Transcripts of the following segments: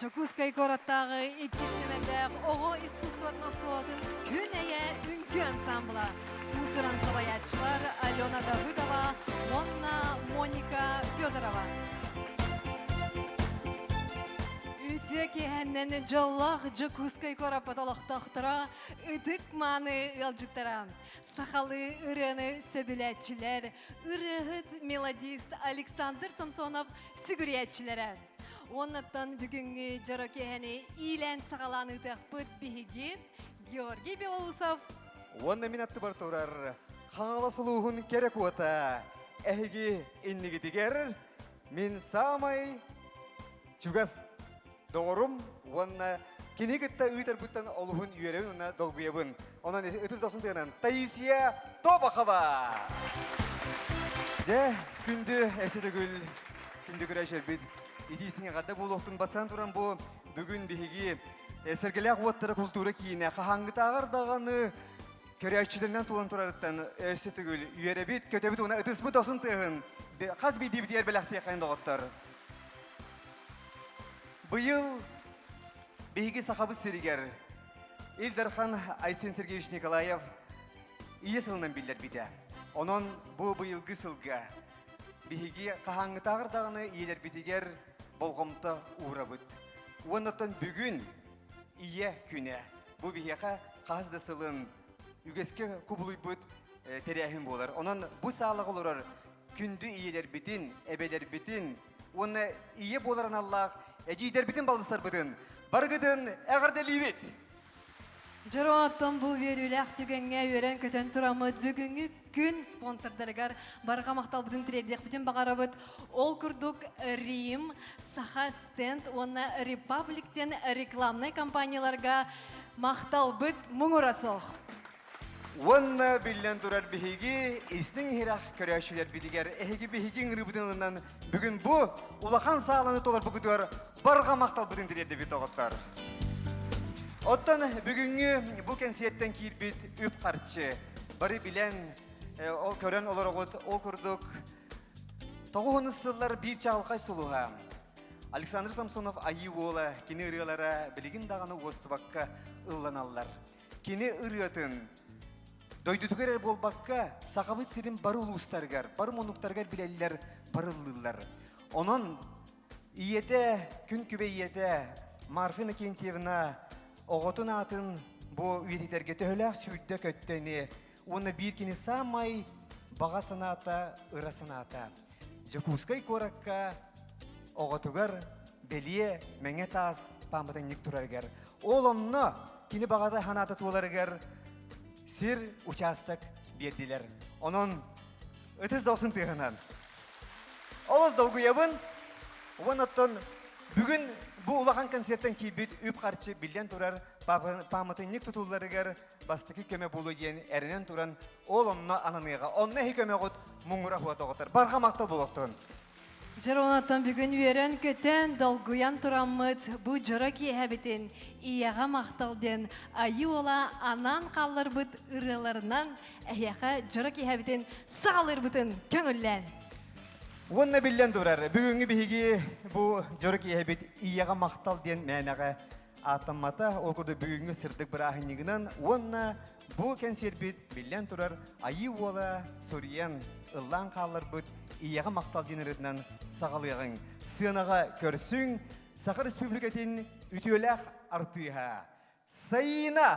Жокускай городтағы иккистемендер оғы искусствотно сколатын күнәйе үнкі ансамбла. Усыран сабаятчылар Алена Давыдова, Монна Моника Федорова. Үте кехеннен жоллах Жокускай горапаталақтақтыра үдік маны ялжыттара. Сахалы ырыны сөбілетчілер, ырығыт мелодист Александр Самсонов сүгіриетчілері. Оннаттан бүгінгі жарокехені илен сағаланыдық бұд бігігі Георгий Белоусов. Онна минатты бар тұрар, қаңала сұлуғын керек ота. Әйгі иннегі дегер, мен самай чугас доғырым, онна кенегітті үйтер бұттан олығын үйеревін, онна долгуебін. Онан үтіз досын дегенен Таисия Тобақова. Де, күнді әсірігіл, күнді күрәшер бід. Идисіңе қарды бұл оқтың басан тұран бұл бүгін бігігі сәргелек оттары культура кейіне қағаңғыт ағырдағаны көрәтшілерінен туған тұрарыттан өсі түгіл үйері бет, көте бет оны ұтыс бұт осын тұғын қаз бейді бітер біләқті қайында оттар. Бұйыл бігігі сақабыз серігер Илдархан Айсен Сергеевич Николаев ие сылынан білдер біді. Онын бұйылғы сылға бігігі қағаңғыт ағырдағаны иелер бітігер болғымты ұра бұд. Онықтан бүгін ие күні. Бұл бігеға қазды сылын үгеске күбілуй бұд тәрәхін болар. Онын бұл сағылығы олар күнді иелер бітін, әбелер бітін. Оны ие боларын Аллах, әжейдер бітін балдыстар бітін. Барғыдын әғірді лейбет. Жыроаттан бұл веріләқ түгенге өрен көтен тұрамыд бүгінгі күн спонсордарығар барға мақтал бұдың тіредек бұдың бағара бұд. Ол күрдік Рим, Саха Стенд, оны Репабликтен рекламный компанияларға мақтал бұд мұңырасық. Оны білден тұрар бігігі ісінің хирақ көрәшілер бідігер әйгі бігігің рыбыдыңынан бүгін бұл ұлақан сағаланы толар бұгыдуар барға мақтал бұдың тіредек бет оғыттар. Оттан бүгінгі бұл концерттен кейір бет үп қарчы. Бары білен, ол көрен олар оғыт, ол күрдік. Тоғуын ұстырлар бір чағылқай сұлуға. Александр Самсонов айы ола, кені ұрылара білігін дағаны остыбаққа ұлланалар. Кені ұрыятын, дойдытығыр болбаққа сақабыт сирін бары ұлыстарғар, бары монуқтарғар білелілер, бары ұлылар. Онын иеті, күн күбе иеті, Марфина Кентьевна оғытын атын бұл үйеттерге төхіләқ сүйді көттені, оны бір кені самай баға саната, ұра саната. Жокускай коракка оғытығыр белие мәңе таз памытын нек тұрарғар. Ол онны кені бағада ханаты туыларғар сир участок берділер. Оның үтіз досын тығынан. Олыз долғы ебін, оныттын бүгін бұл ұлақан концерттен кейбет үп қарчы білден тұрар памытын нек тұтуларығар бастықы көме болу дейін әрінен тұран ол онына ананыға. Онына хекөме ғыт мұңыра хуат оғытыр. Барға мақтал болуқтын. Жыронаттан бүгін өрен көтен долгуян тұрамыд бұл жыра кейхәбетін ияға мақталден айы ола анан қалыр бұд ұрыларынан әйяға жыра кейхәбетін сағалыр бұтын көңіллән. Онна білден тұрар, бүгінгі бігі бұл жорық ехебет ияға мақтал ден мәнәға атаммата, ол күрді бүгінгі сырдық бір ахынығынан, онна бұл концербет білден тұрар, айы ола сұриян ұллан қалыр бұд ияға мақтал ден ұрыдынан сағалығын. Сынаға көрсің, Сақыр Республикатын үтеләқ артыға. Сайына!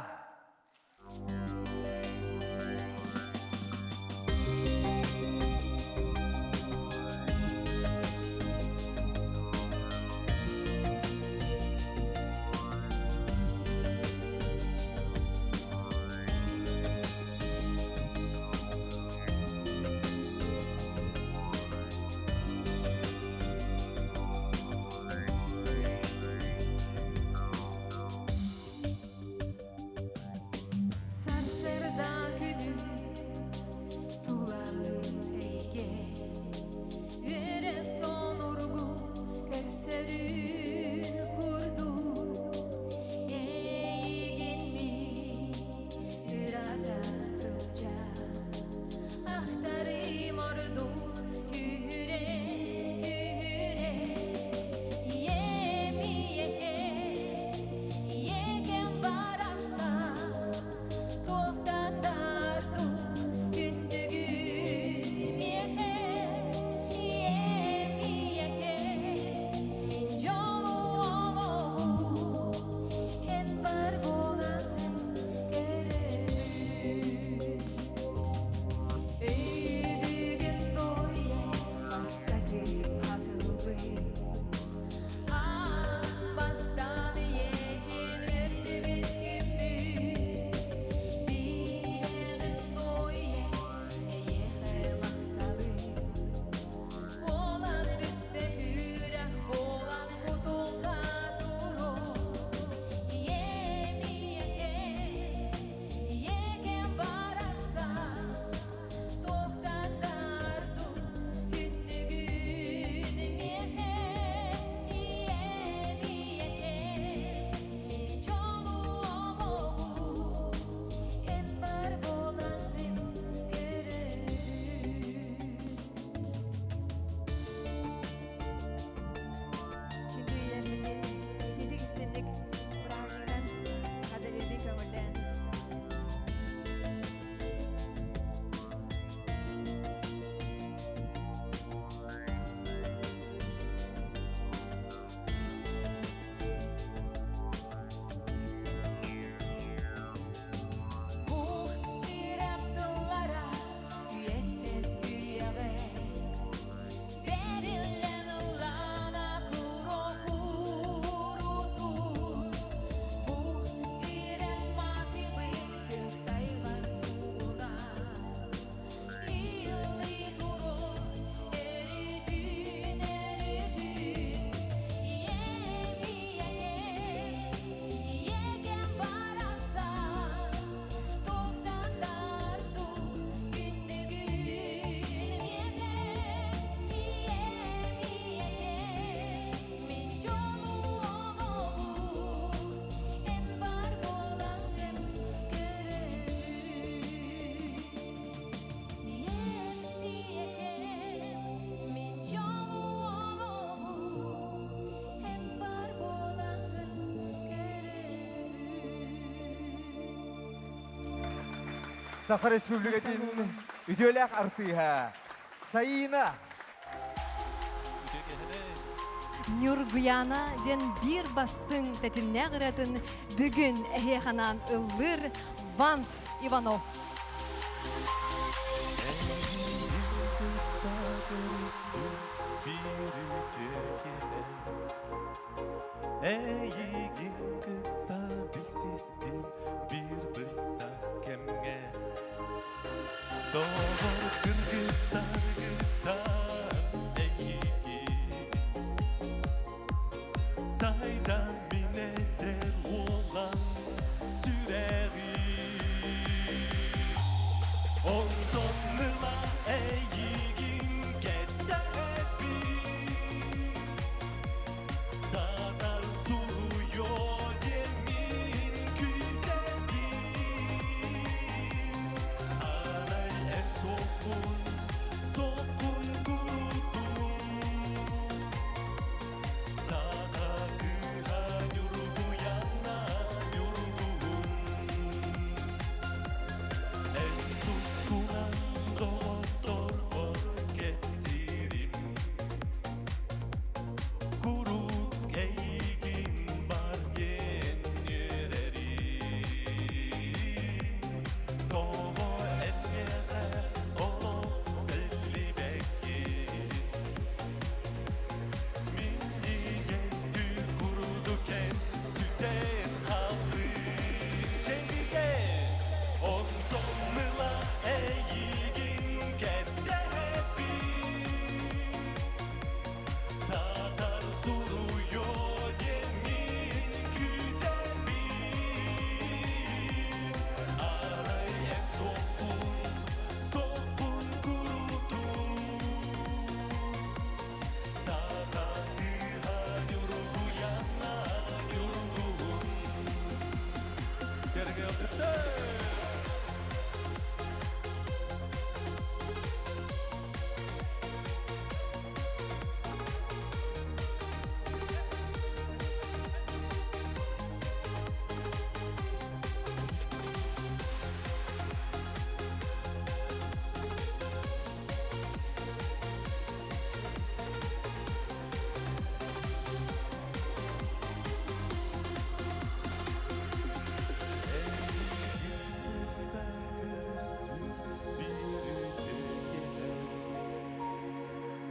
Сахар Республикатын үдөләк артыға. Сайына. Нюргуяна ден бир бастың тәтімне ғыратын бүгін әхеқанан ыллыр Ванс Иванов. Эйигин кытта билсиздим бир быстак кемге Doğur gırgıttar eğigi Taydan mineder olan süreği Ondanlıla eğigin gedebi Sadar suruyor yemin küdebin Anay sokun kurudum Sada kıha yurgu yana yurgun En tuskunan doktor orketsirim Kuruk eygin bargen yürerim Kovo etmeye olup belli bekki Milli gezdi kuruduken süten halı Çengige ontonlıla eygin kette hepi Sadar suruyor yemin küdebin Araya sokun kurudum Sada kıha yurgu yana yurgun Sergey Altıktay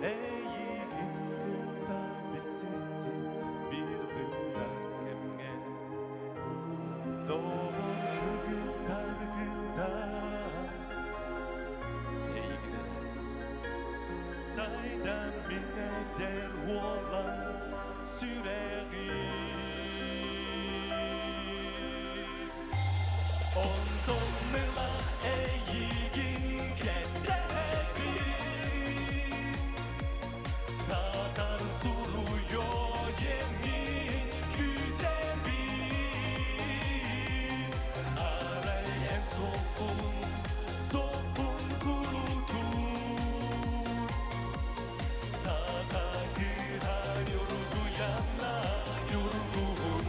Eğigin kıtta bilsizdi bir bızdak kemge Doğur gıttar Eğigine Daydan mineder olan süreği Ondanlıla eğigin kedebi Sadar suruyor yemin küdebin Araya sokun kurudum Sada kıha yurgu yana yurgun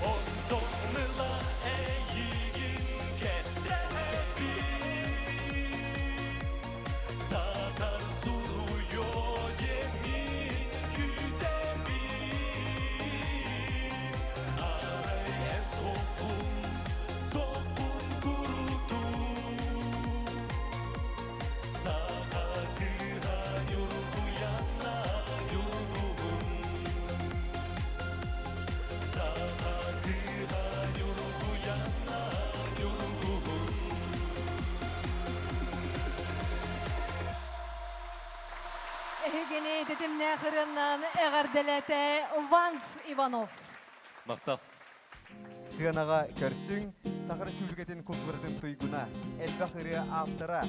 Ondanlıla eğigin kedebi Sadar suruyor yemin küdebin Araya sokun kurudum Sada kıha yurgu yana yurgun Sada kıha yurgu yana yurgun Әхегені тәтімне ғырынан әғарделәті Ванс Иванов. Мақтал Сыганаға көрсүң Сахар Республикатын культуратын туйгуна Элбахыры автора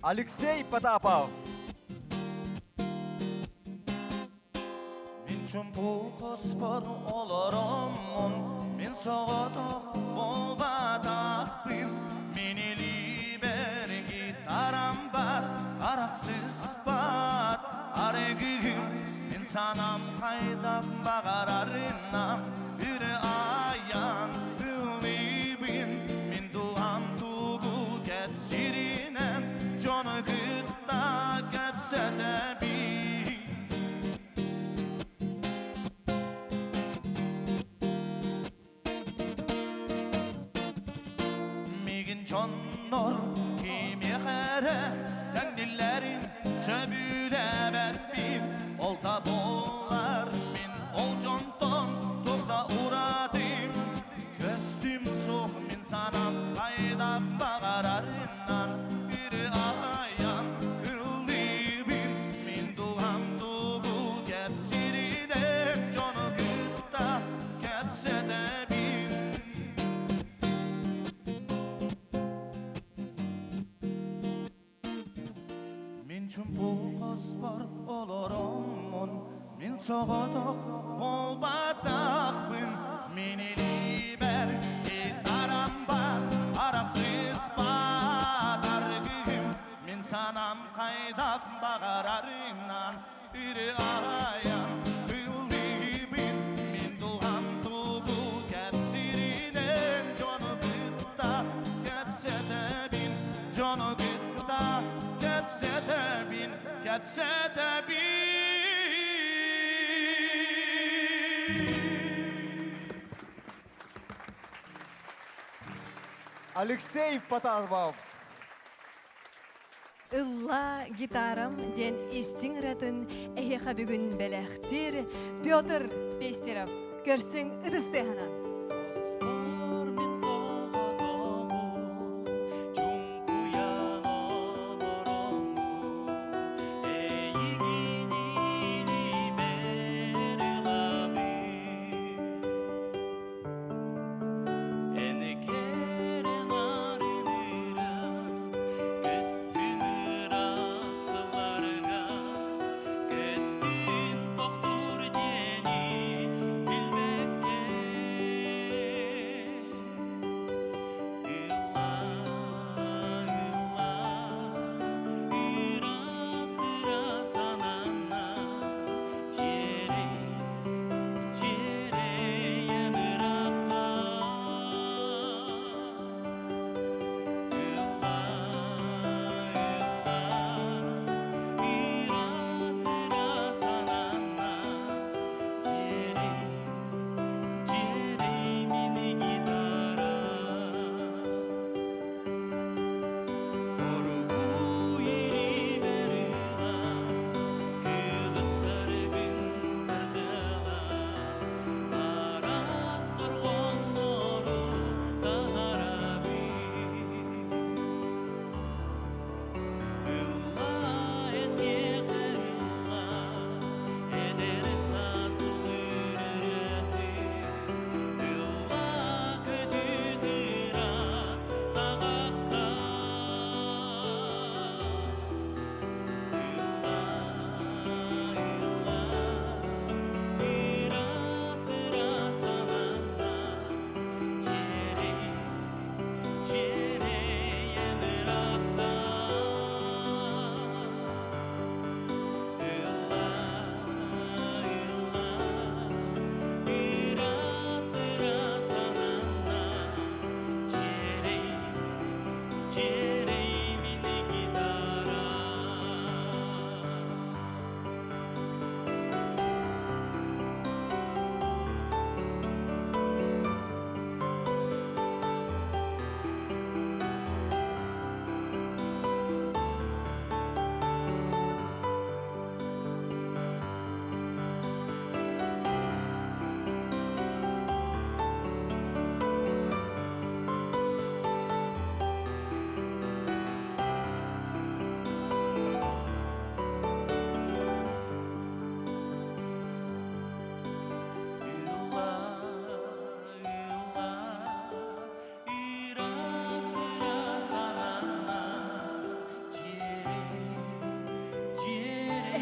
Алексей Потапов. Min çumpul spor olurum Min soğutuk bolbadak bin Minili bir gitaram var Araksız bat Arıgım insanam kaydak bağararınam Üre ayan Ülibin Min çonnor kimyere Dengillerin söbülemem Olta bollar min ol jonton Tuğla uradım Köstüm suh min sanam Kaydak bağararından Bir ayan Ürlibim min duham tuğu Kepsirinem Jonu gıtta Kepsedebim Min çumpul kospar oloramon Min soğadak bol batakbın Min iliber gitaram var Araksız batargım Min sanam kaydak bağararımdan Ürü ayan ülibin Min duham tuğu kepsirinem Jonu gıtta kepsedebin Jonu gıtta kepsedebin Алексей Поталбов. Ылла гитарам ден истин ратын эхеха бүгін бәләхтир Петр Пестеров көрсің ыдыстыханан. Спор мен соғатағы Чуңкуян олорому Эйгин или берилаби Энекерен арыныра Көттүнүр ақсыларга Көттүн тоқтур жени билбекке Ылла, ыра сыра санана Жере, жереем ырапла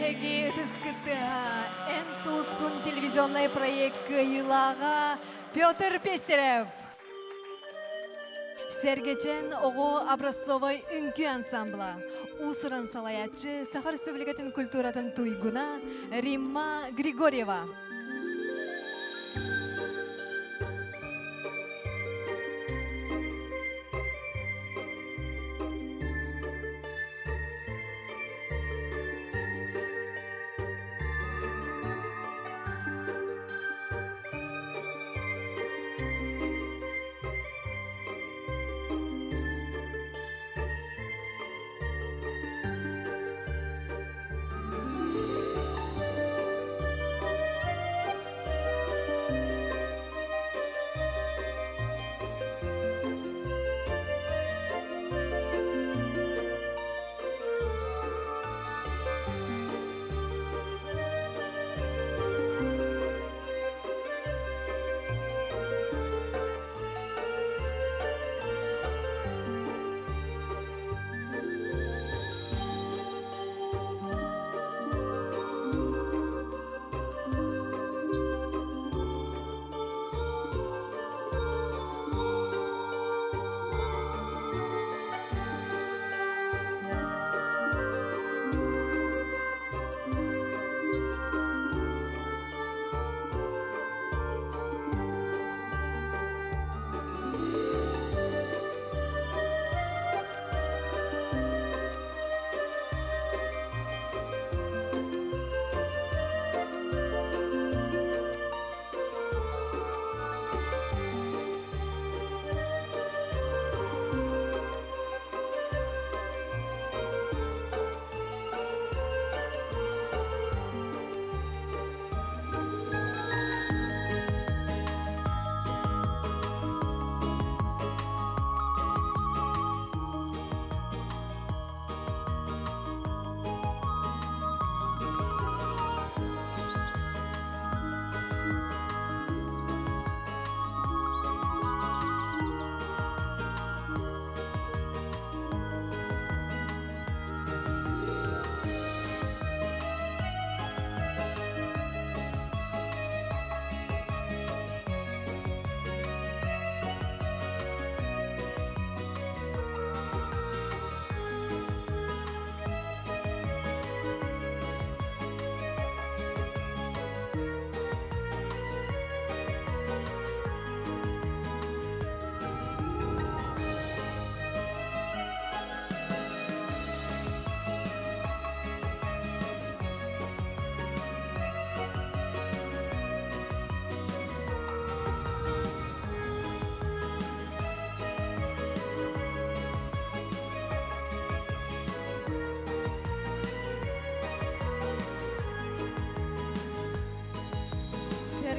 Эги тыскытыга эн суускун телевизионный проект Кыйлага Петр Пестерев. Сергечен ого образцовой үнкү ансамбла. Усыран салаятчы Саха Республикатын культуратын туйгуна Римма Григорьева.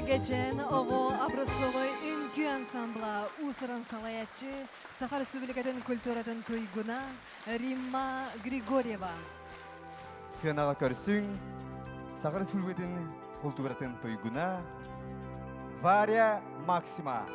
Geçen oğu Abrosovoy ünkü ansambla Усыран салаячы Саха Республикатын культуратын туйгуна Римма Григорьева. Сынаға көрсүң, Сахар Республикатын культуратын тойгуна Варя Максима.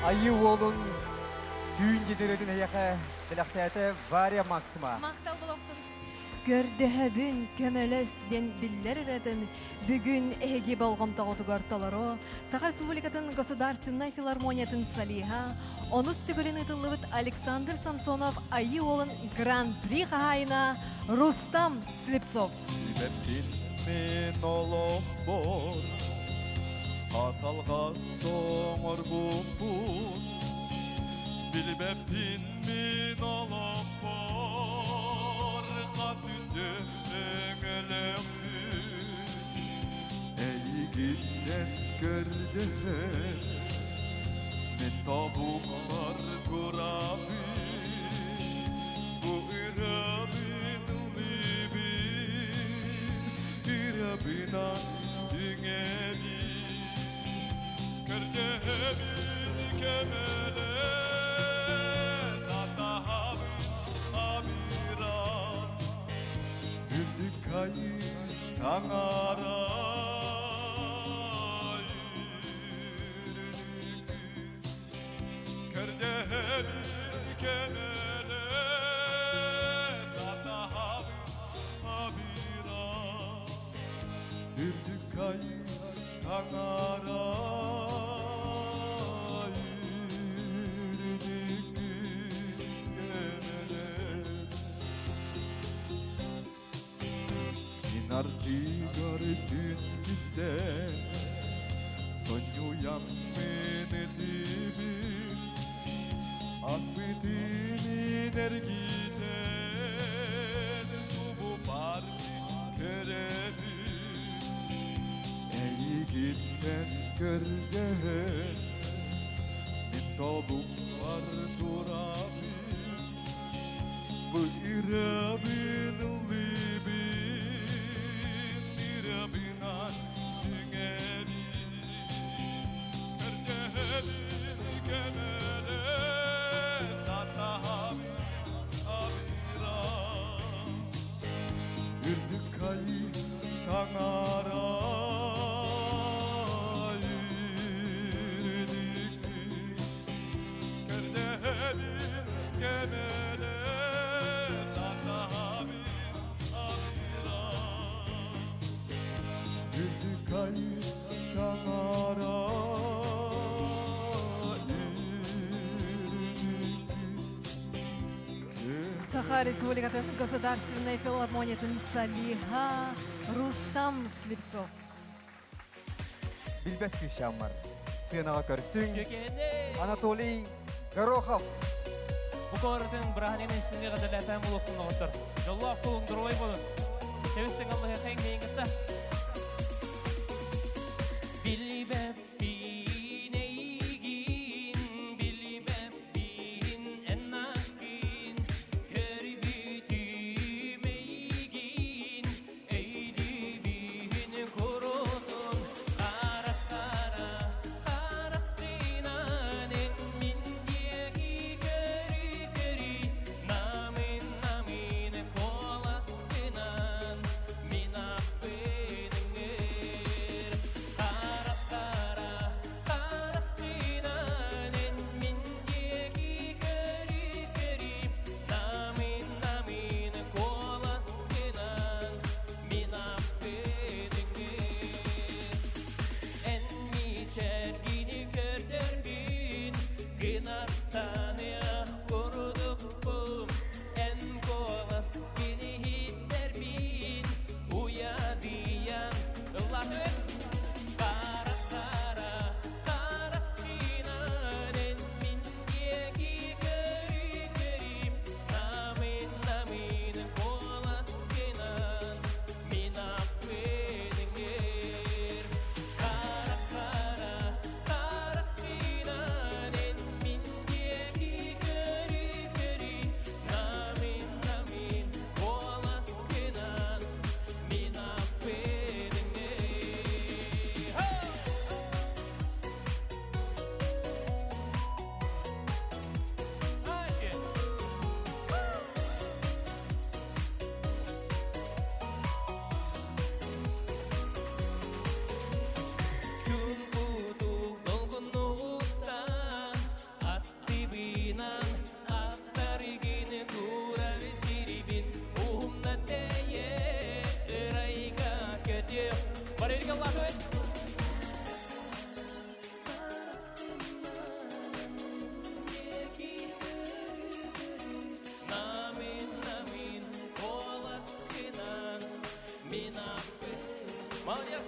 Ayı oğlun düğün gideredin eyaka bilakhtiyate Варя Максима. Мақтал болоқтын. Көрдөһөбүн көмөлөсден биллер эретин бүгүн эги болгом тоготугар толоро Саха Республикатын Государственной филармониятын салиха онус түгүлүн ытылыбыт Александр Самсонов айы олын гран-при хайна Рустам Слепцов. Билеттин мен олоқ бор Kasalga soňor bumbun Bilbeptin min olup bor Katüdü öňeleğin Ey gitten gördüğün Men tabuklar turabi Bu irabin libin İrabinan düngeni Kerdemin kemele Tatahabin abira Ürdük kayı tangara Kerdemin kemele Tatahabin abira Ürdük kayı tangara Artigar dündüzde Soñuyan beni dibi Akbidinin ergiden Subu parti kerebi Ey gitten görgen Min toluk var durabi Bu irabin libi Binan düngeni Kerdemin kemele Tatahabin abira Ürdük kayı tangara Yürüdük Kerdemin kemele Tatahabin abira Ürdük kayı tangara Саха Республикатын Государственной филармониятын Салиха Рустам Слепцов. Билбетки Шамар, сынаға көрсүң, Kökeni Анатолий Горохов. bu korutun Brahman'ın ismini kadar bulukun otur. Jolloq kulun durulay bolun. Sevisten Allah'a sen deyin gitti. Bilbep bin eygin, bilbep bin ennakin, körbütüm eygin, eydi bin kurutun, karak dinanen min diyegi köri, namin kolaskinan, minak bedenger. Karak dinanen min diyegi köri, namin kolaskinan, minak bedenger. En mi çergini körderbin Gınartan ya koruduk bum En kolaskini hitterbin Uya diyan Allah'ın Karak dinanen min diyegi köri Namin kolaskinan Minak bedenger Karak dinanen min diyegi köri Namin kolaskinan Minak bedenger Haydi Çurbudu dolgunluğuzdan Attı binan Astarigini durar siribin Uhumna teye Rayga kötü Var erik Allah'ın Namin kolaskinan Minak Молодец,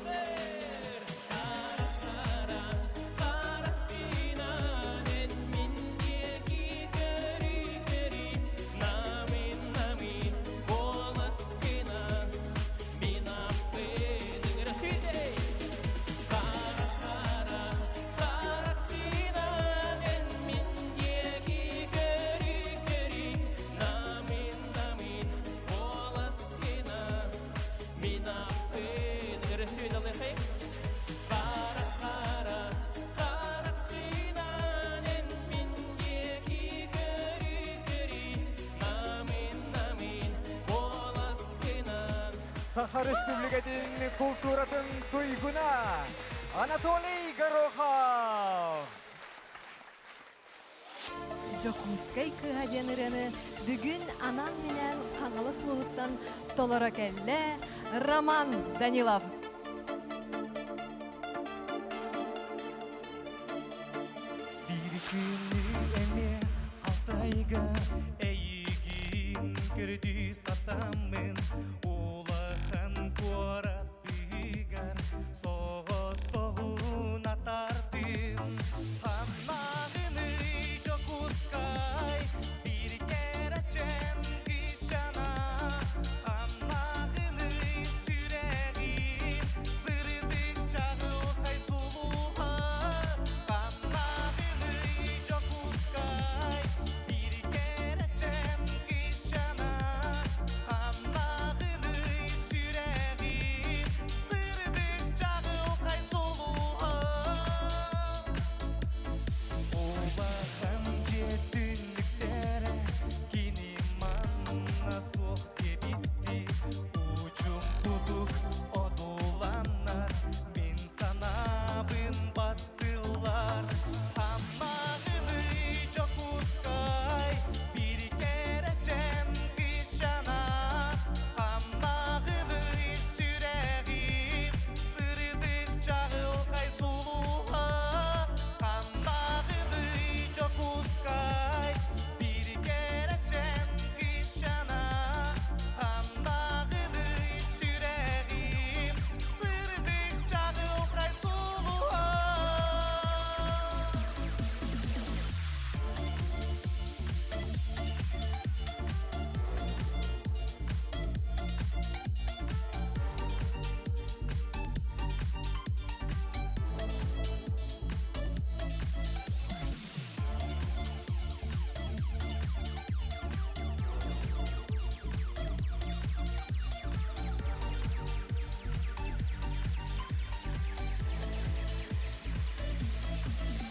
Саха Республикатын культуратын туйгуна Анатолий Горохов. Жокускай кыгаденырыны бүгін анан менен қаңылы сұлуыттан толора кәлле Роман Данилов. Bir günü эме Алтайга эйигин кірді сатамын улахан қорат бігар соғыт тоғын атардым қанағыны жокускай бір керечен кишана қанағыны сүрегин сырдық жағыл қай сұлуға қанағыны жокускай бір керечен кишана қанағыны сүрегин сырдық жағыл қай сұлуға Улахан жетінліктері кинеманна соқ кебитті Учым тудук одуланар мен санабын баттылар Хамағыны жокускай бір керечен кишана Хамағыны сүрегим сырдық жағыл қай сұлуға Хамағыны жокускай бір керечен кишана Хамағыны сүрегим сырдық жағыл қай сұлуға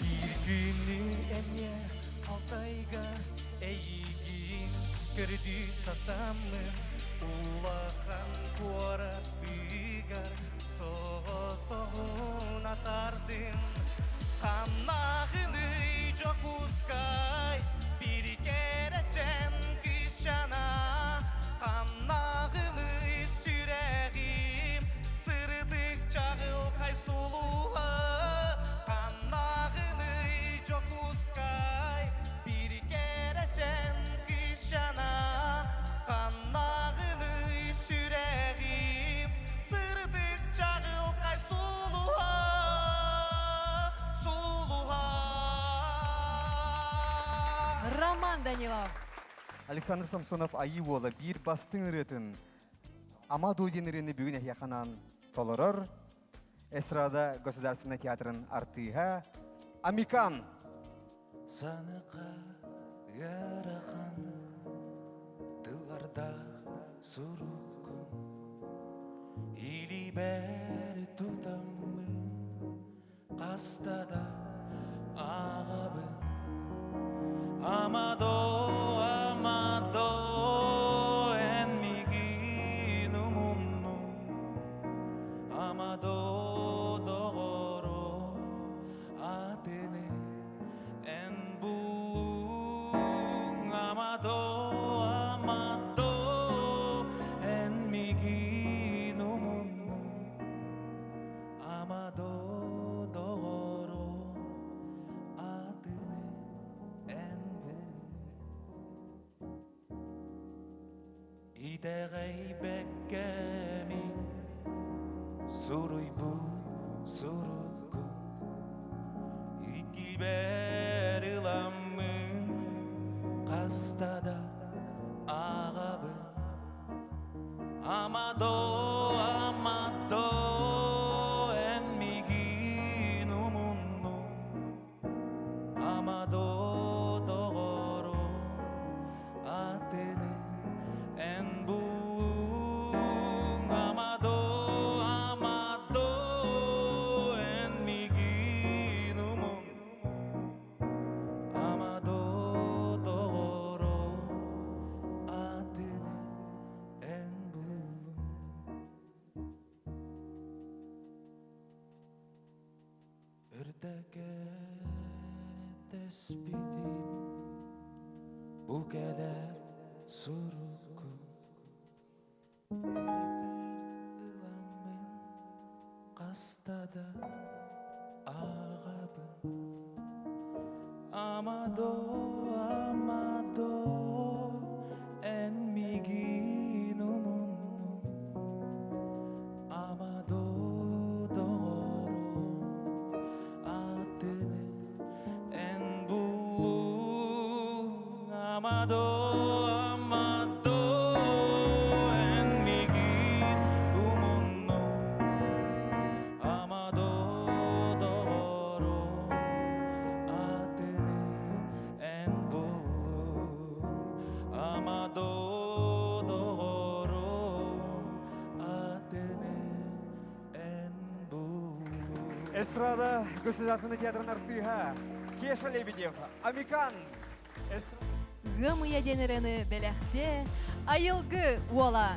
Bir günü эме Алтайга эйигин кірді сатамын улахан қорат бігар соғыт тоғын атардым қанағыны жокускай бір керечен кишана қанағыны сүрегим сырдық жағыл қай сұлуға қанағыны жокускай бір керечен кишана қанағыны сүрегим сырдық жағыл қай сұлуға сұлуға Роман Данилов. Александр Самсонов айыуолы бір бастың ұретін Амаду денірені бүгін яқанан толырыр. Эстрада Государственный театрын артыға Амикан. Санықа ярахан тыларда сурукун или бәрі тутамын қастада ағабын Амадо, Амадо, энмигин умумну Амадо доғоро атене эн булуң Амадо, Амадо, энмигин умумну Амадо доғоро атене эн Идэгэй бэккэмин суруйбун суруккун Ики бэриламмын қастада ағабын Амадо, Амадо, энмигин умунну Амадо доғоро атене эн булуң Амадо, Амадо, энмигин умунну Амадо доғоро атене эн булуң espidim bu gelir suruku ılamın kastada ağabın amado en migin umunnu amado doğru adını en bulu amado en migin umunnu amado doğru adını en bulu amado doğru adını en bulu. Эстрада государственный театрын артыга Кеша Лебедев, Амикан. Гымыя денерені бәләхте, айылғы уола.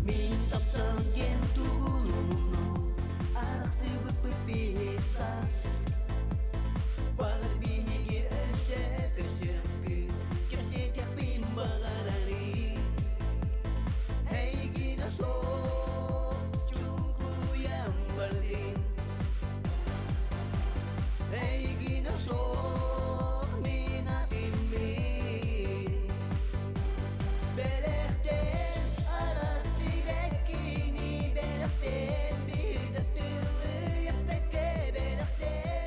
Min taptan gen tulunu Araxtı bıpıpi sas Bağır binigi öse kösürpü Kepse tepin bağarari Hey gina sok Çungku yang berdin Hey gina sok Minatin min Belekten arası bekini belekten bir de türlü yapteke belekten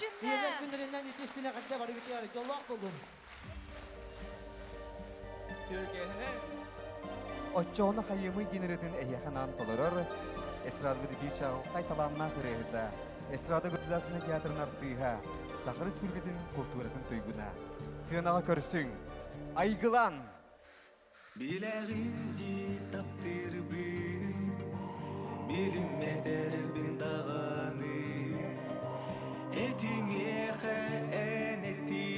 Yerler Erçin'le. günlerinden yetiştiğine kadar var bir tane yollak buldum. Türkiye'ne Отчоғына хайымы генеретін әйяханан толырыр. Эстрада бұды бір шау қайталанна қырығыда. Эстрада ғыдызасыны театрын артыға. Сақыр үспүргетін культуратын түйгіна. Сынаға көрсің. Айгылан! Bilağımdi taptırbın Bilinmederbin dağını Etimiye eneti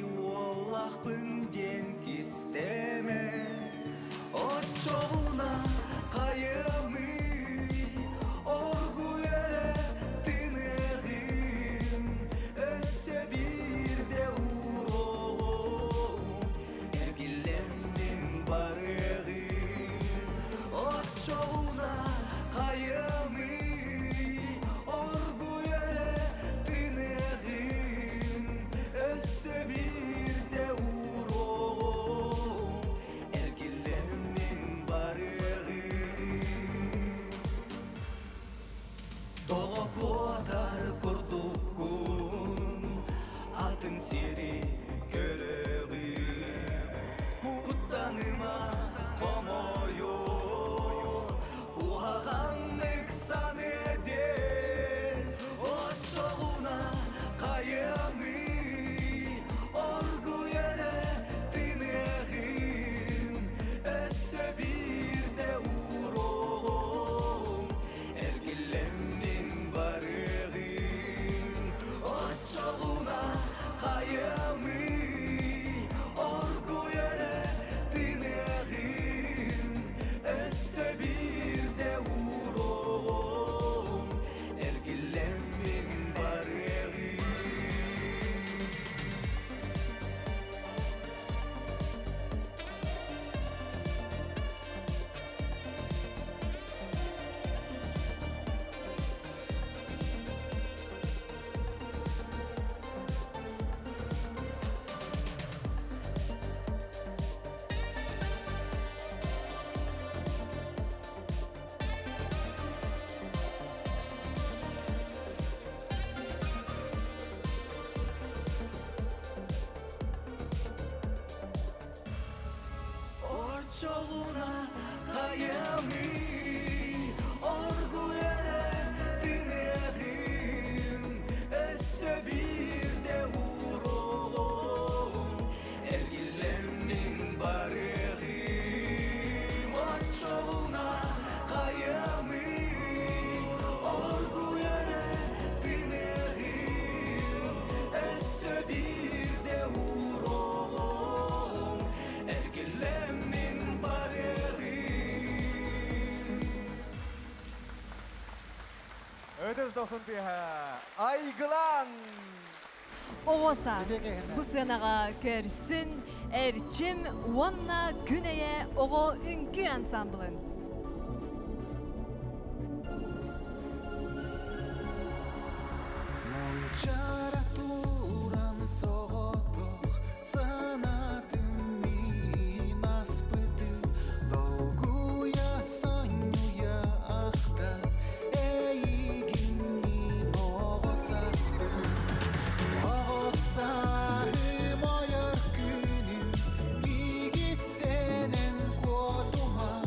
Wallahbın denk isteme O çoğuna kayımı Orgu yere tınığım Össe bir de uğrum Ergilendim barığım O çoğuna kayımı Orgu yere tınığım Össe bir de uğrum Ergilendim barığım Doğa kuatar kurdukun Altın seri göreğim Kuttanıma komoyu Kuhağanlık sanede O çoğuna kayamı Orgu yere tınığım Össe bir de uğrum Ergilenmin barığım O çoğuna kayamı Orgu yere tınığım Össe bir de uğrum Ergilenmin barığım Orçoğuna kayamı Orgu yere tınığım Össe bir de uğrum Ergilenmin barığım Orçoğuna kayamı Orgu yere tınığım Össe bir de uğrum Ergilenmin barığım Ödüz dostun tüyha. Айгылан! Оғосас, bu сценаға көрсін Эрчим Уанна Күнeye Оғо Үңкі ансамблын. Monçaraturам soğutuk Sanadım min aspıdı Dolguya sonuya akta Eygin min oğusaspı Oğusarım oyar günüm Yigittenen koduma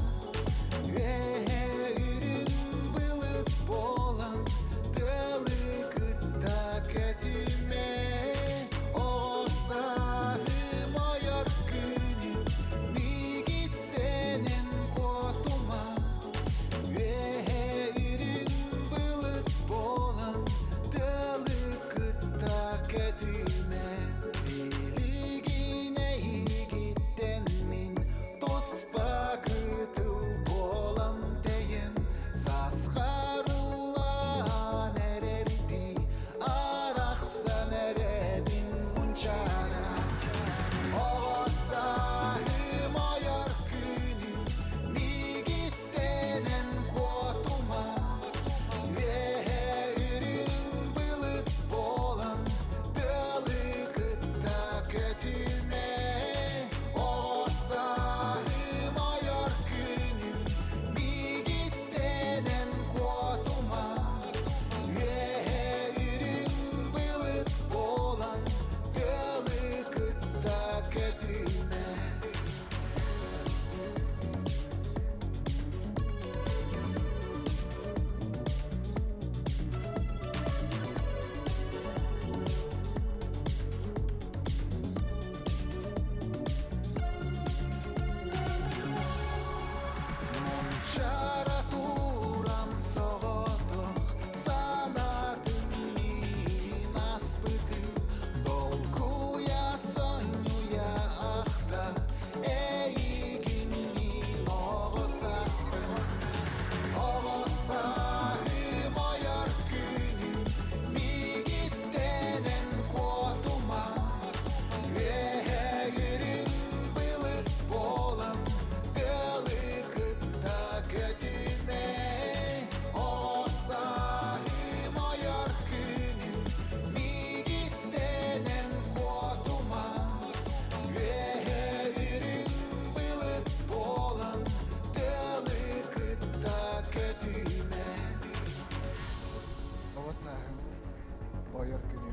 ойор күнү.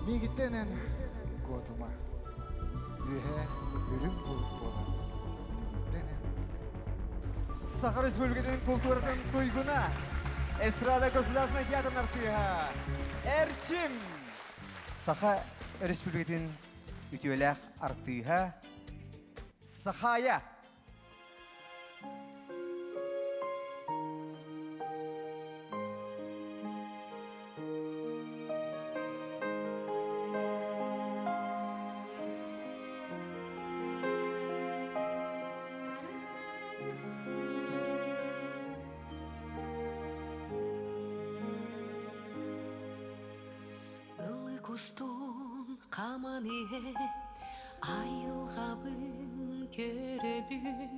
Мигиттенен котума. Үһэ үрүм булып болар. Мигиттенен. Саха Республикатын культуратын туйгуна. Эстрада государственный театрын артыга. Эрчим. Саха Республикатын үтүөлэх артыга. Сахая. Ылы кустун каманы айылгабын көрөбүн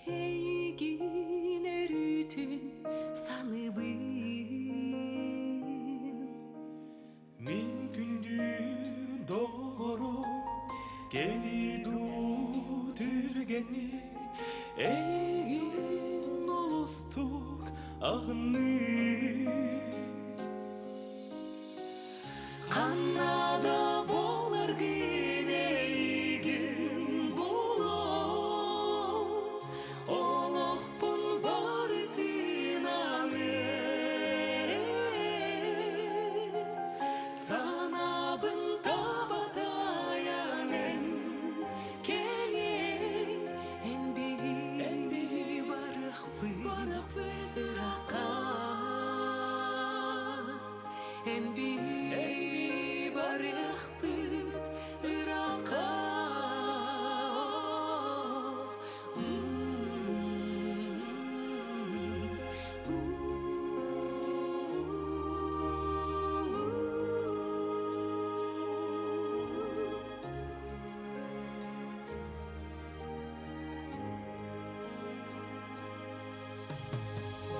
эйигин өрүтүн саныбын Min güldür doğru gelidu türgeni Egin olustuk ağını Канада болар гинейгин болом Олохпун барытынаны Санабын табатаянын кеңең Энби барықпы ыракка Энби барықпыт ыракка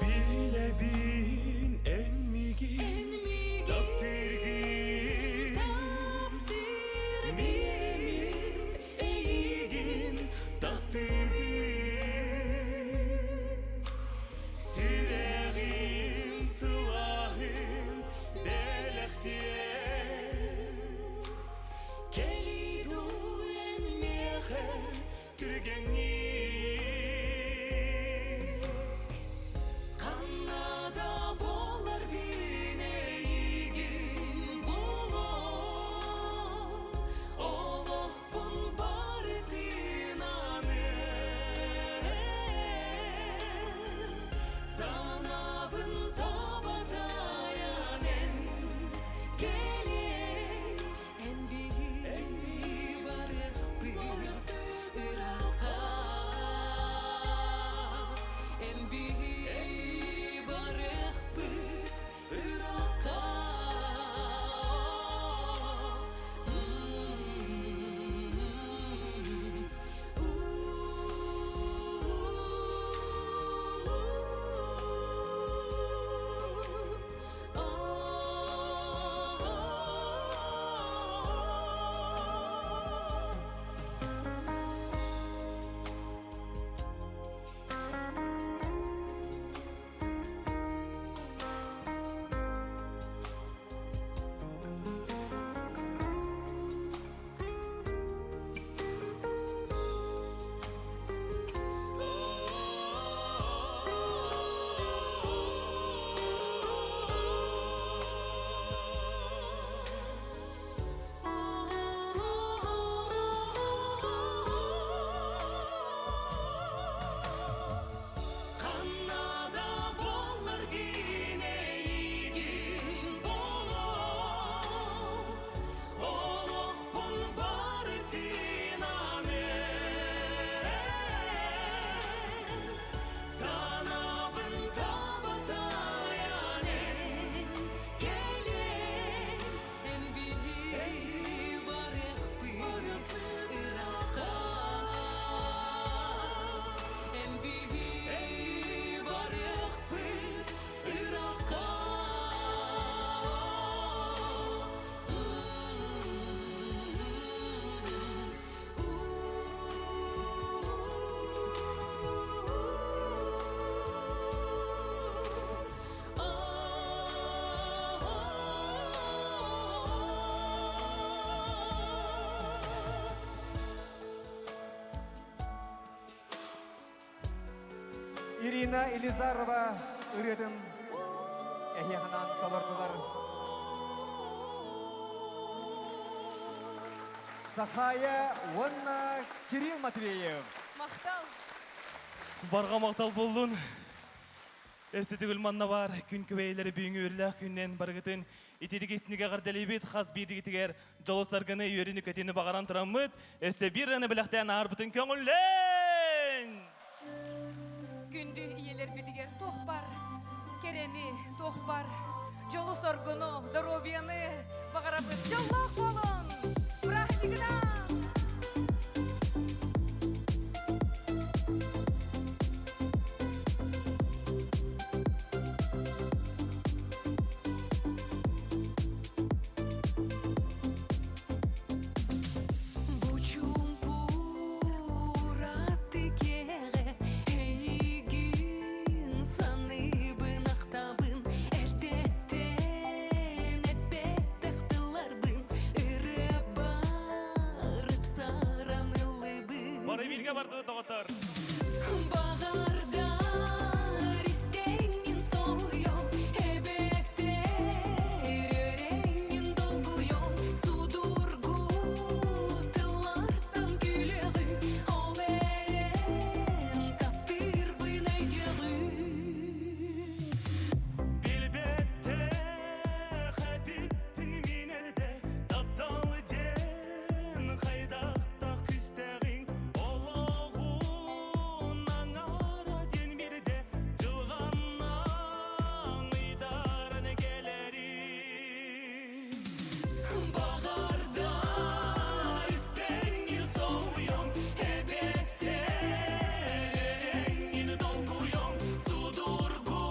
Bile bin enmigi Taptırgı Екатерина Елизарова ырытын эхиянан толордулар. Сахая Уонна Кирилл Матвеев. Мақтал. Барға мақтал болдun. Өсті түгіл манна бар, күн көбейлері бүйіңі өрлі күннен барғытын. Итедігесінеге ғарделейбет, қаз бейдігітігер жолы сарғыны үйеріні көтені бағаран тұрамыд. Өсті бір раны біліқтен арбытын көңілін. Күнді иелер бідігер тоқпар, керені тоқпар, жолу соргыну, доробияны бағарабы жоллақ болын, празднигынан. Бары билге барды тоғытыр. Бағардар істеңін соғуйом, әбеттер өреңін долгуйом, судургу тылардан күлігін, ол әрен таптыр бұн өйдігін. Билбетте хәбибін минелде, таптал ден қайдақта күстәғин. Олағын аңара ден берде, жылғаннан ұйдарын келерін. Бағардар істеңін соғуйом, әбеттер өреңін долгуйом, судургу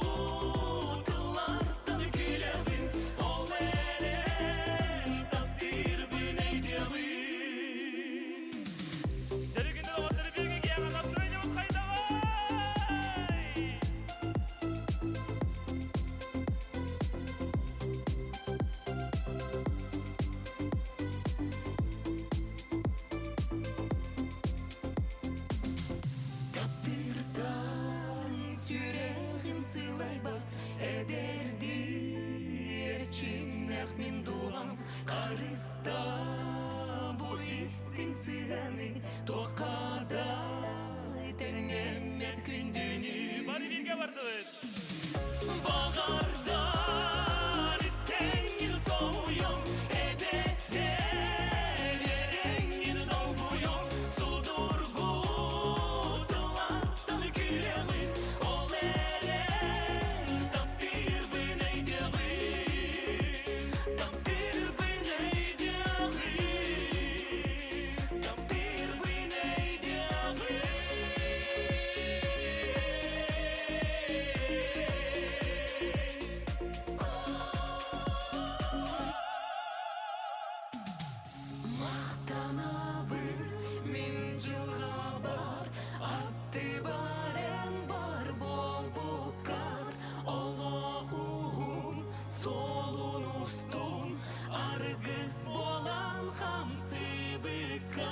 тылардан күлігін, ол әрен таптыр бұн өйдігін. Жүргінді оғытыр білге кеған аптырайын өт қайдағай. Таптырдан сүрегім сылай бар, әдерді әрчімнәқ мен дуғам, қарыста бұ істің сығаны, тоқадай тәңемет күндіні. Бары билге барды. Бағардар істеңін соғуйом, әбеттер өреңін долгуйом, судургу тылардан күлігін, ол әрен таптыр бұн өйдігін, таптыр бұн өйдігін, таптыр бұн Мақтанабын мен жылға бар, атты барен бар бол бұқар, Олағуым солын ұстым, арғыз болан қамсы бұқар.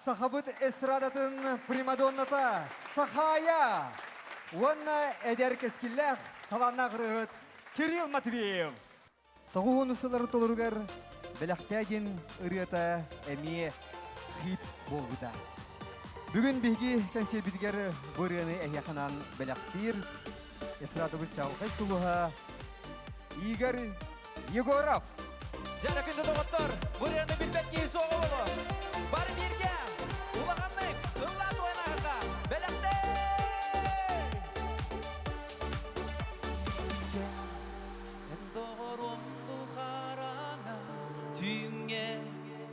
Сахабыт эстрадатын примадонната Сахая Уонна эдер кескиллах таланна кырыгыт Кирилл Матвеев. Тоғуын ұсылары толыругар біліқтәден ұрыта әме хип болғыда. Бүгін бейгі консербетігер бұрыны әйяқынан біліқтер эстрадыбыт чауқай сұлуға Игорь Егоров. Жара күнді тоғыттыр, бұрыны білбет кейі соғы болу. Бар бірге, ұлағанның, ұллат ойнағырға, біліқтер! Доғырымды қараңа, түйінге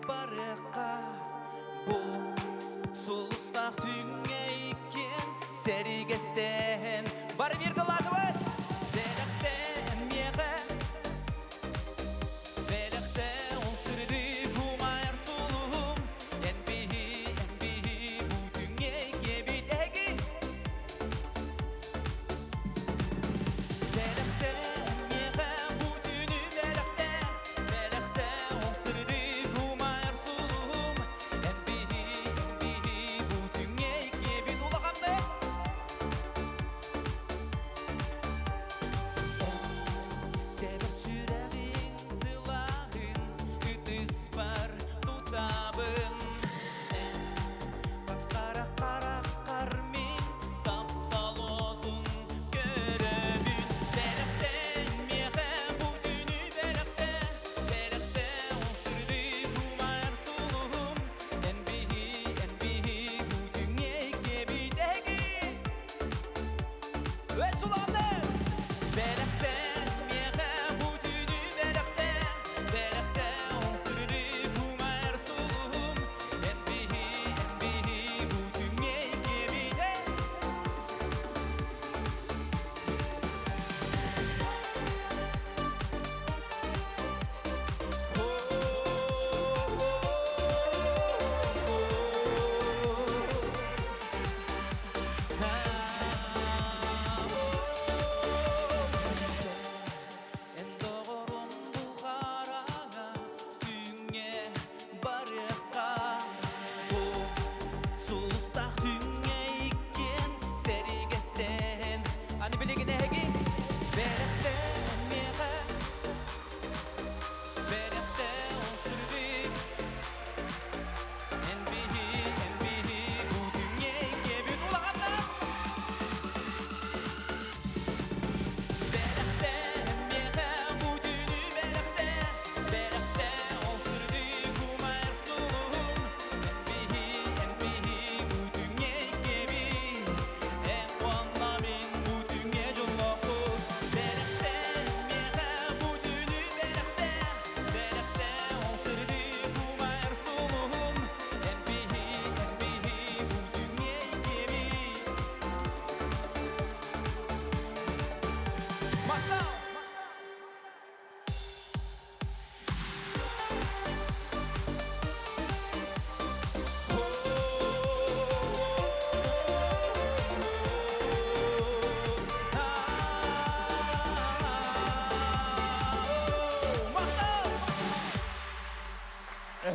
барыққа, бұл сұлыстақ түйінге икен, сәрігестен. Бар бір тұлаты бұд, сәріқтен меғі, беліқті ұл сүрді жумайыр сұлуым,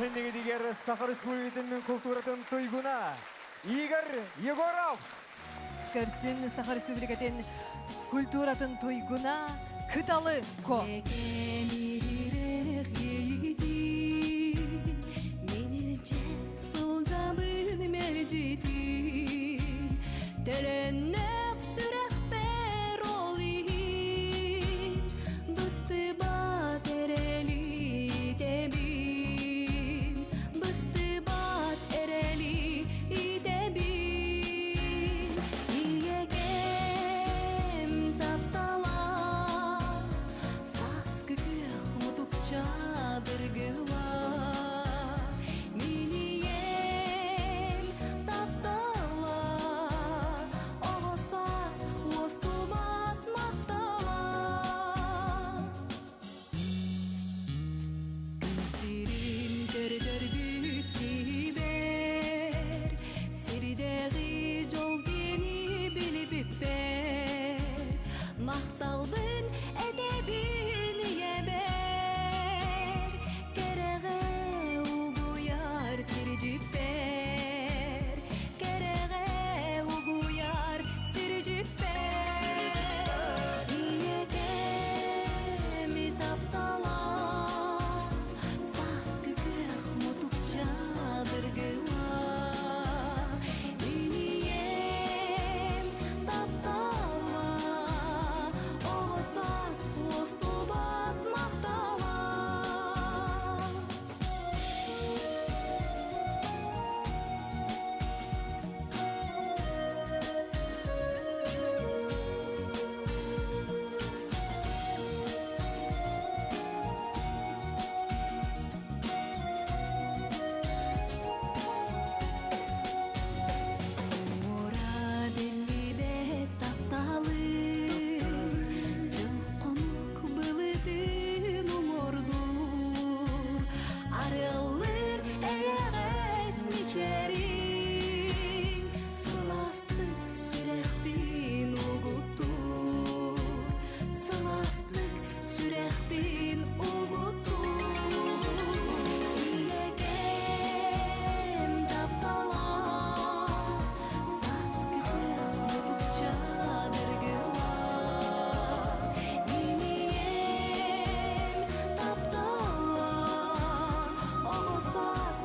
Итиннеги дигер Сахар Республикатын культуратын туйгуна Игорь Егоров. Көрсін Сахар Республикатын культуратын туйгуна кыталы ко. Menirce sılcalın mevcidi Törennek sürek beroli Bıstı bat ereli demin Bıstı bat ereli demin Yiyegem taptala Sas kükür mutukça dırgıla Miniyem taptala Oğusas ostubat mahtala Kınsirim dör bütkiber Siridegi jol geni bilip ber Mahtalbın edebin yeber Kerege uguyar sirciper Kerege uguyar sirciper Yiyegemi taptala Sas kükür mutukça dırgıla Miniyem taptala Oğusas ostubat mahtala Ora belli bet taptalı Cılkonuk bılıdın umurdur Arılır eğeres miçerin Sılastık sürekbin ugutur Sılastık sürekbin ugutur Yiyegem taptala Sas kükür mutukça dırgıla Miniyem taptala Oğusas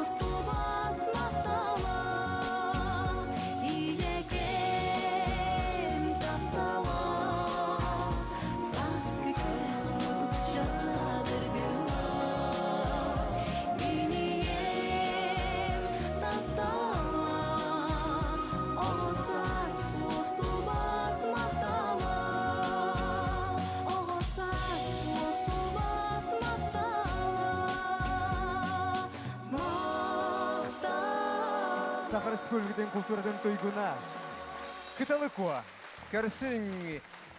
ostubat mahtala Yiyegem taptala Sas kükür mutukça dırgıla Miniyem taptala Oğusas ostubat mahtala Oğusas ostubat mahtala Mahtala Сахар Республикатын культуратын туйгуна кыталы ко. Көрсін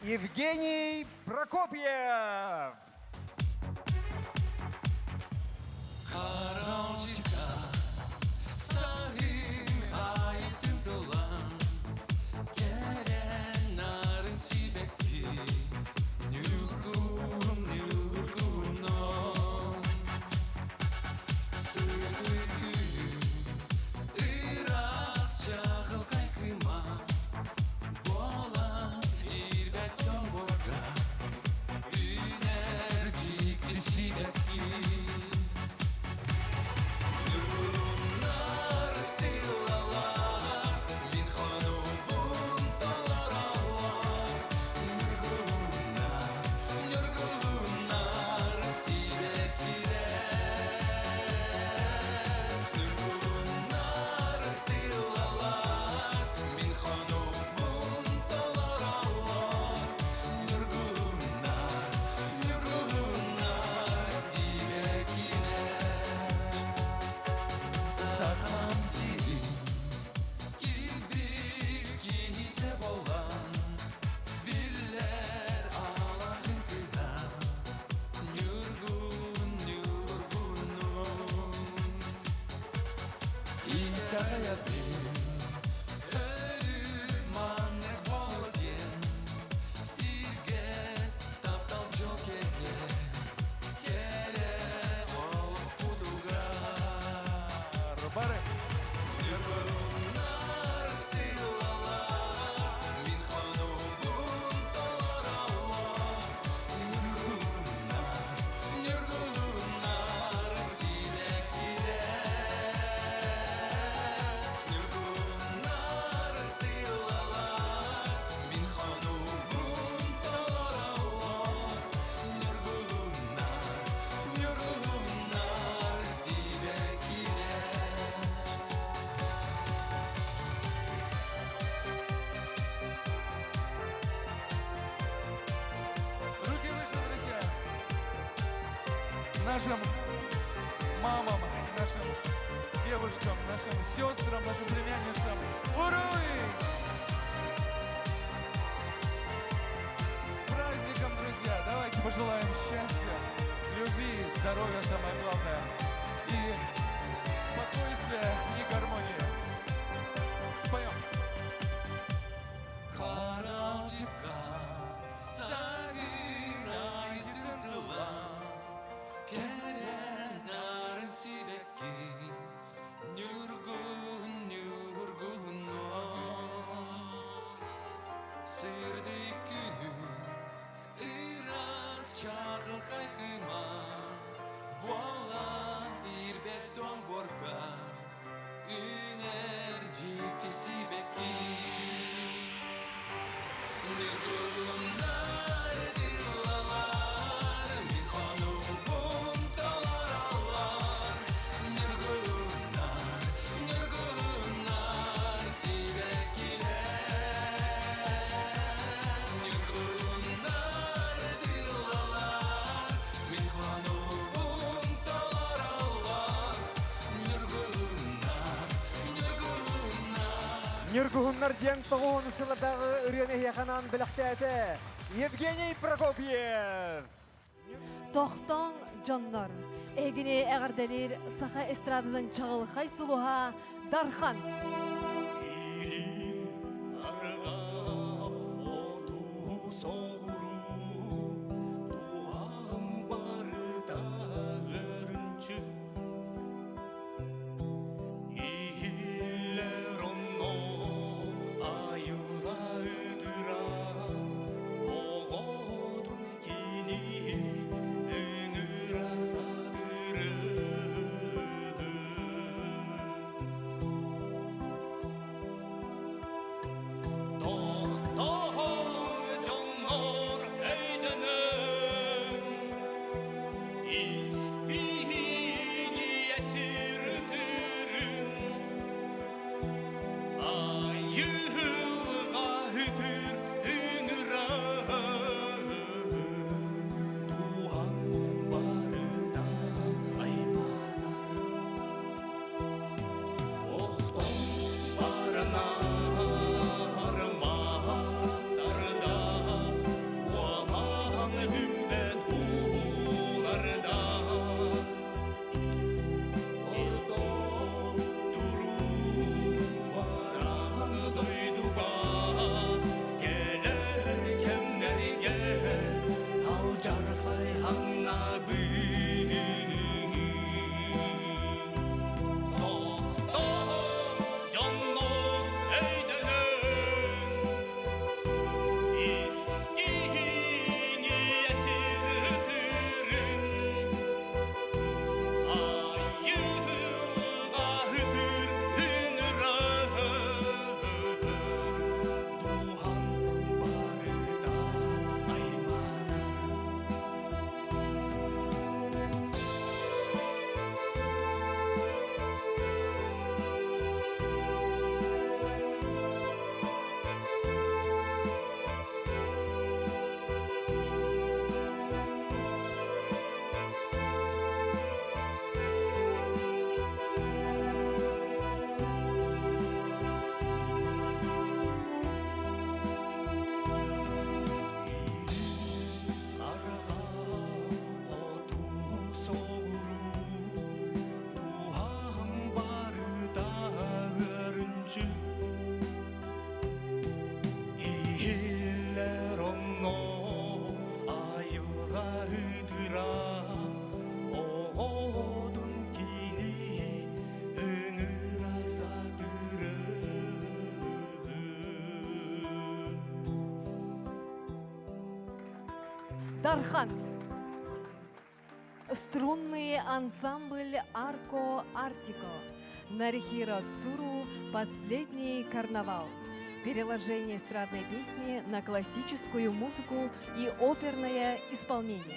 Евгений Прокопьев. Karanlıkta sahim ayettim dolan Gelen narın sibekti Nurgun nurgunon Sığır günüm Iraz çağıl kaykıma Bolan irbet tomborga Ünercikti sibekti Nurgunlar dilalar Min hanım buntalar ağlar Nurgunlar sibek girer Nurgunlar dilalar Min hanım buntalar ağlar Nurgunlar sibek girer Sakam sivin Kibrik giyitep olan Biller Allah'ın kıran Nurgunun Hikayatın Ölüm annek bolgen Sirget taptal çok ege Kere ol kudugra нашим мамам, нашим девушкам, нашим сестрам, нашим племянницам. Уруй! С праздником, друзья! Давайте пожелаем счастья, любви, здоровья, самое главное, и спокойствия и гармонии. Споем. Kara cipka sagına yıtıntılan Kerel narın sibekki Nürgün nürgün Sırdı günü Iraz çakıl kaykıma Vola irbet don borga Ünercikti sibekki Nürgünler dillalar Min hanımın dalar allar Nürgünler, nürgünler Sivekiler Nürgünler dillalar Min hanımın dalar allar Nürgünler, nürgünler Нергугуннар диэн тоғуын сылырдағы үрені яқанан біліқтәді Евгений Прокопьев. Тоқтон жоннор. Эгине әғірделер саха эстрадыдан чағылқай сұлуға Дархан. Дархан. Струнный ансамбль Арко Артико. Нарихира Цуру «Последний карнавал». Переложение эстрадной песни на классическую музыку и оперное исполнение.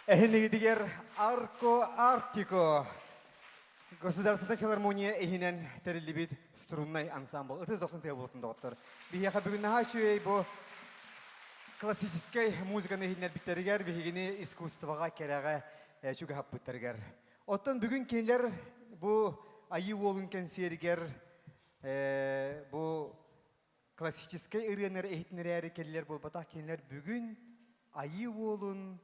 Эхенегидигер Арко Артико. Государственная филармония эхинен терилибит струнный ансамбль. Это зосын те болтун доктор. Бияха бүгүн нахачуэй бу классической музыканы эхинен биттеригер, бихигини искусствоға кереге чуга хаппыттаргер. Оттон бүгүн кенлер бу айы олун кенсеригер, бу классической ырынер эхитнерери келлер болбата кенлер бүгүн айы олун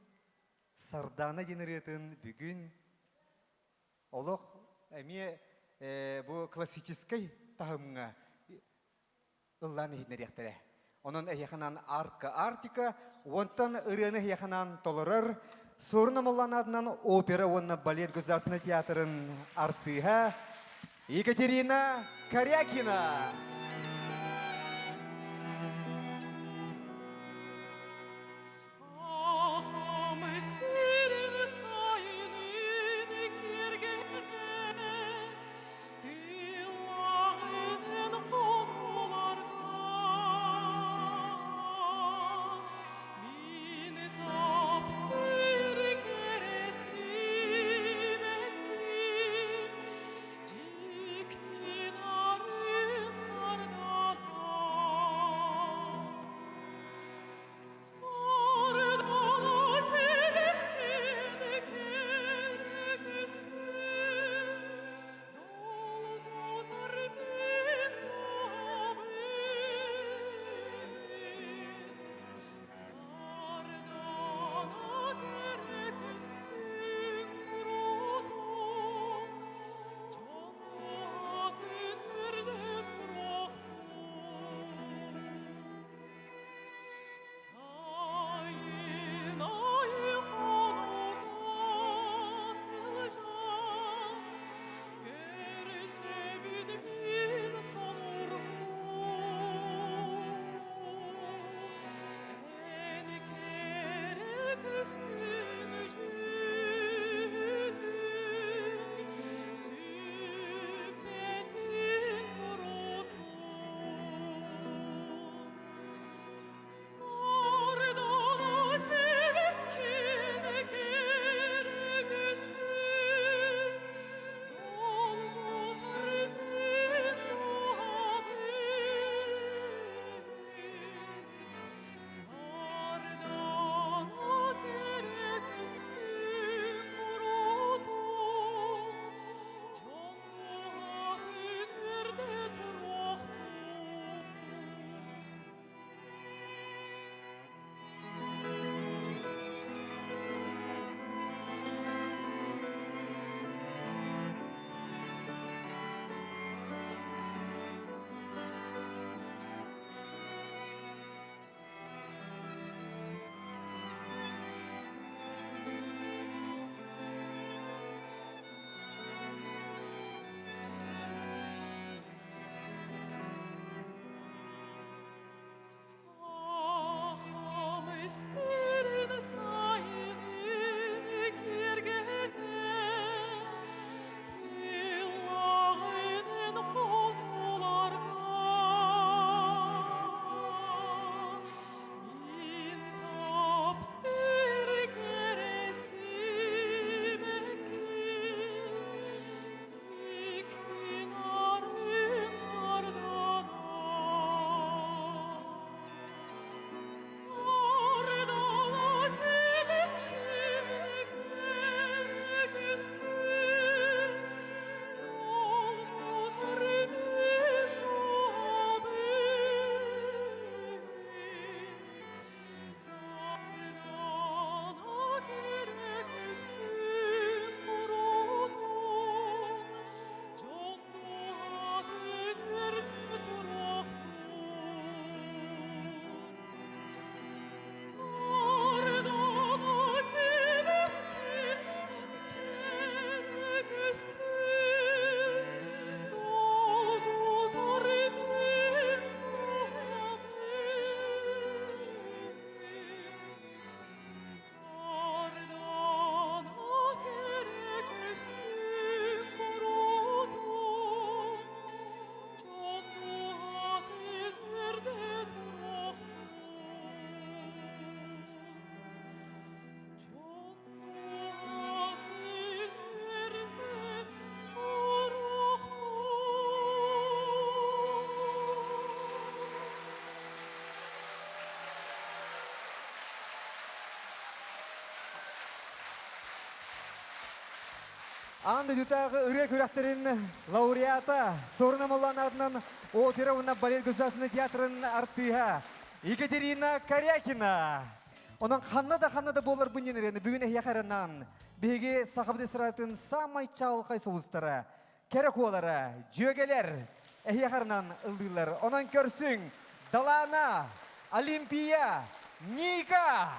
сардана денеретін бүгүн олық әме бұл классической тағымға ылланы хитнеректері. Onun ehyaxanan Arka Артика, онтан ырыны ehyaxanan толырыр, сорын амалланадынан опера онна балет государственный театрын артыға Екатерина Корякина. Анды дютағы үрек үрәктерін лауреата Сорна Моллан адынан опера уна балет государственный театрын артыға Екатерина Корякина. Онан ханна да болар бұнен бүгін әйяқарынан беге сақабды сыратын самай чалқай солыстары, кәрі қуалары, жөгелер әйяқарынан ұлдылар. Онан көрсің Далана, Олимпия, Ника.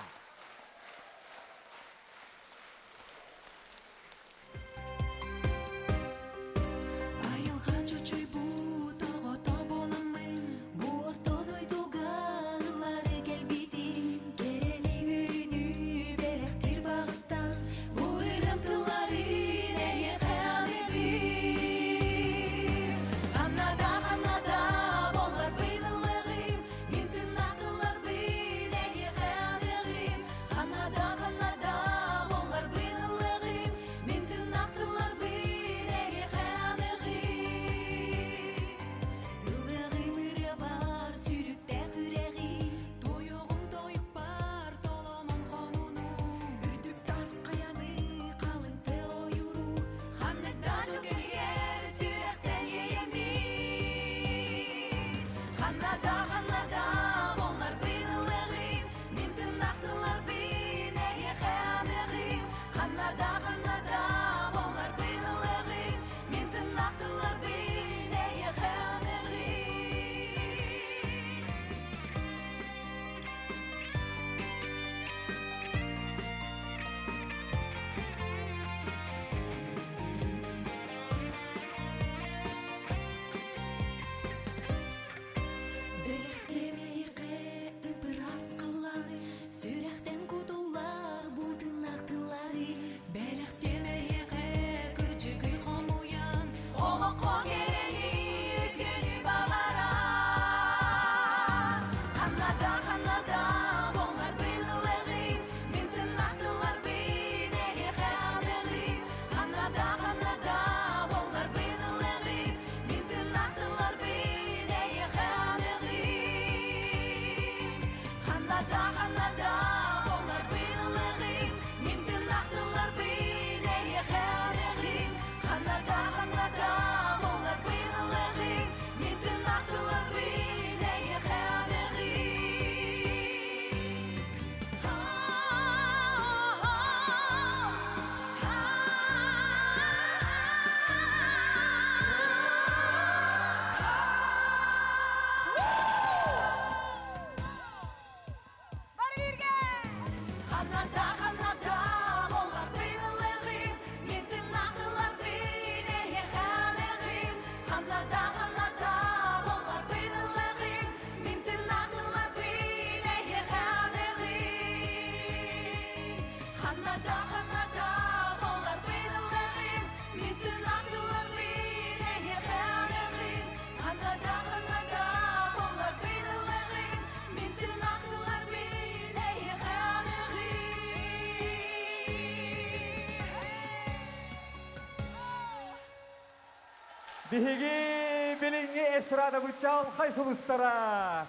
Биһиги билинги эстрада бычал хай солустара,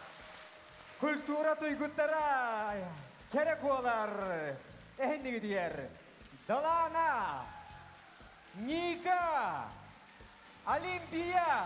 культура туйгуттара, керек олар, эхендиги дияр, Далана, Ника, Олимпия.